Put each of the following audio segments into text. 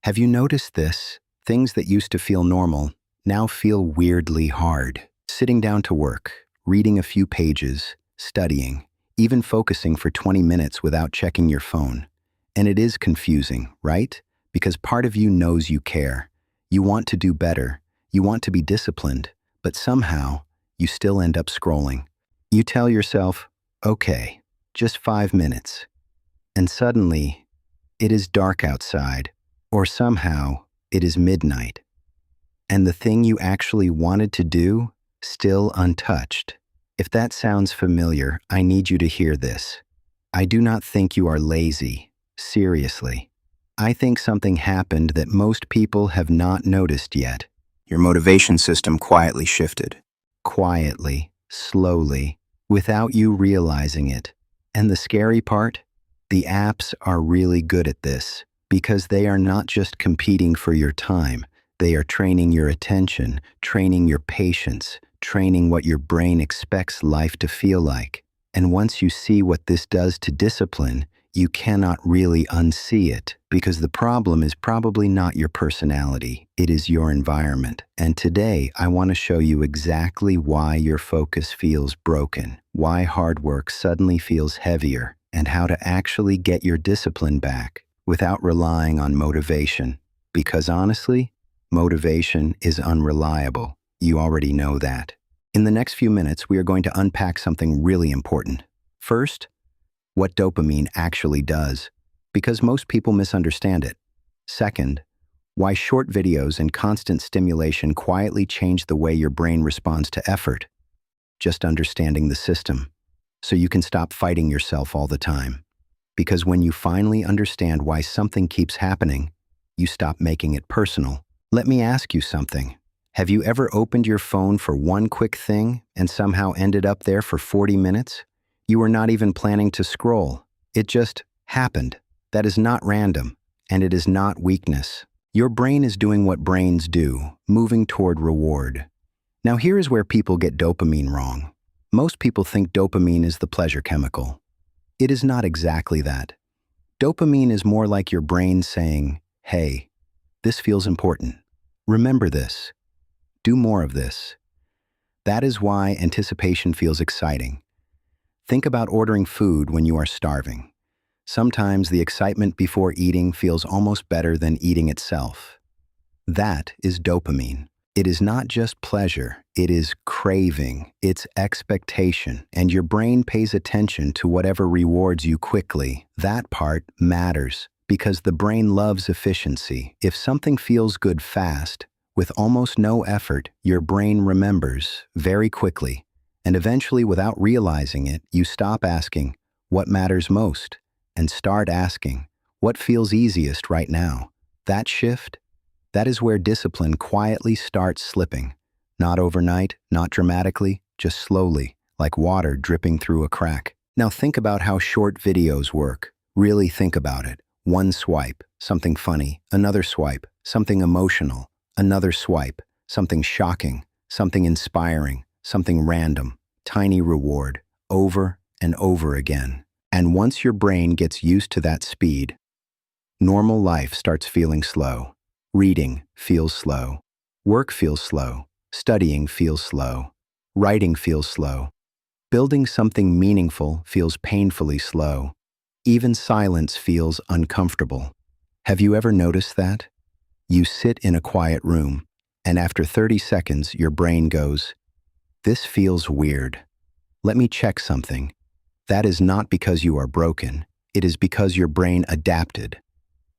Have you noticed this? Things that used to feel normal now feel weirdly hard. Sitting down to work, reading a few pages, studying, even focusing for 20 minutes without checking your phone. And it is confusing, right? Because part of you knows you care. You want to do better. You want to be disciplined. But somehow, you still end up scrolling. You tell yourself, okay, just 5 minutes. And suddenly, it is dark outside. Or somehow, it is midnight. And the thing you actually wanted to do, still untouched. If that sounds familiar, I need you to hear this. I do not think you are lazy. Seriously. I think something happened that most people have not noticed yet. Your motivation system quietly shifted. Quietly, slowly, without you realizing it. And the scary part? The apps are really good at this. Because they are not just competing for your time, they are training your attention, training your patience, training what your brain expects life to feel like. And once you see what this does to discipline, you cannot really unsee it, because the problem is probably not your personality, it is your environment. And today, I want to show you exactly why your focus feels broken, why hard work suddenly feels heavier, and how to actually get your discipline back without relying on motivation. Because honestly, motivation is unreliable. You already know that. In the next few minutes, we are going to unpack something really important. First, what dopamine actually does, because most people misunderstand it. Second, why short videos and constant stimulation quietly change the way your brain responds to effort. Just understanding the system, so you can stop fighting yourself all the time. Because when you finally understand why something keeps happening, you stop making it personal. Let me ask you something. Have you ever opened your phone for one quick thing and somehow ended up there for 40 minutes? You were not even planning to scroll. It just happened. That is not random, and it is not weakness. Your brain is doing what brains do, moving toward reward. Now here is where people get dopamine wrong. Most people think dopamine is the pleasure chemical. It is not exactly that. Dopamine is more like your brain saying, hey, this feels important. Remember this. Do more of this. That is why anticipation feels exciting. Think about ordering food when you are starving. Sometimes the excitement before eating feels almost better than eating itself. That is dopamine. It is not just pleasure, it is craving, it's expectation, and your brain pays attention to whatever rewards you quickly. That part matters, because the brain loves efficiency. If something feels good fast, with almost no effort, your brain remembers very quickly, and eventually, without realizing it, you stop asking, what matters most, and start asking, what feels easiest right now? That shift? That is where discipline quietly starts slipping. Not overnight, not dramatically, just slowly, like water dripping through a crack. Now think about how short videos work. Really think about it. One swipe, something funny. Another swipe, something emotional. Another swipe, something shocking, something inspiring, something random. Tiny reward, over and over again. And once your brain gets used to that speed, normal life starts feeling slow. Reading feels slow. Work feels slow. Studying feels slow. Writing feels slow. Building something meaningful feels painfully slow. Even silence feels uncomfortable. Have you ever noticed that? You sit in a quiet room, and after 30 seconds, your brain goes, this feels weird. Let me check something. That is not because you are broken. It is because your brain adapted.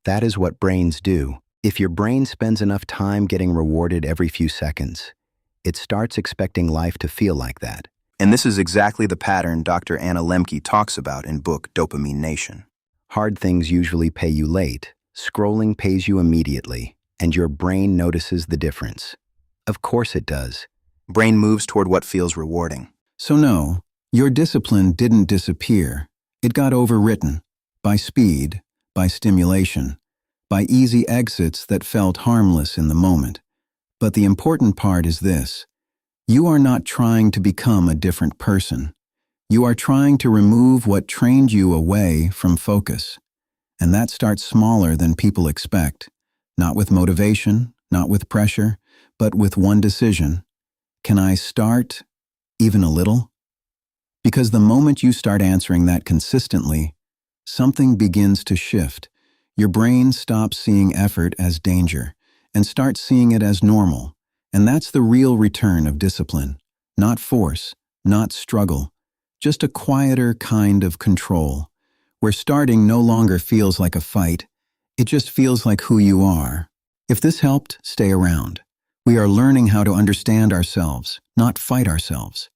That is what brains do. If your brain spends enough time getting rewarded every few seconds, it starts expecting life to feel like that. And this is exactly the pattern Dr. Anna Lemke talks about in book Dopamine. Hard things usually pay you late. Scrolling pays you immediately, and your brain notices the difference. Of course it does. Brain moves toward what feels rewarding. So no, your discipline didn't disappear. It got overwritten by speed, by stimulation, by easy exits that felt harmless in the moment. But the important part is this. You are not trying to become a different person. You are trying to remove what trained you away from focus. And that starts smaller than people expect. Not with motivation, not with pressure, but with one decision. Can I start even a little? Because the moment you start answering that consistently, something begins to shift. Your brain stops seeing effort as danger and starts seeing it as normal. And that's the real return of discipline. Not force, not struggle, just a quieter kind of control, where starting no longer feels like a fight, it just feels like who you are. If this helped, stay around. We are learning how to understand ourselves, not fight ourselves.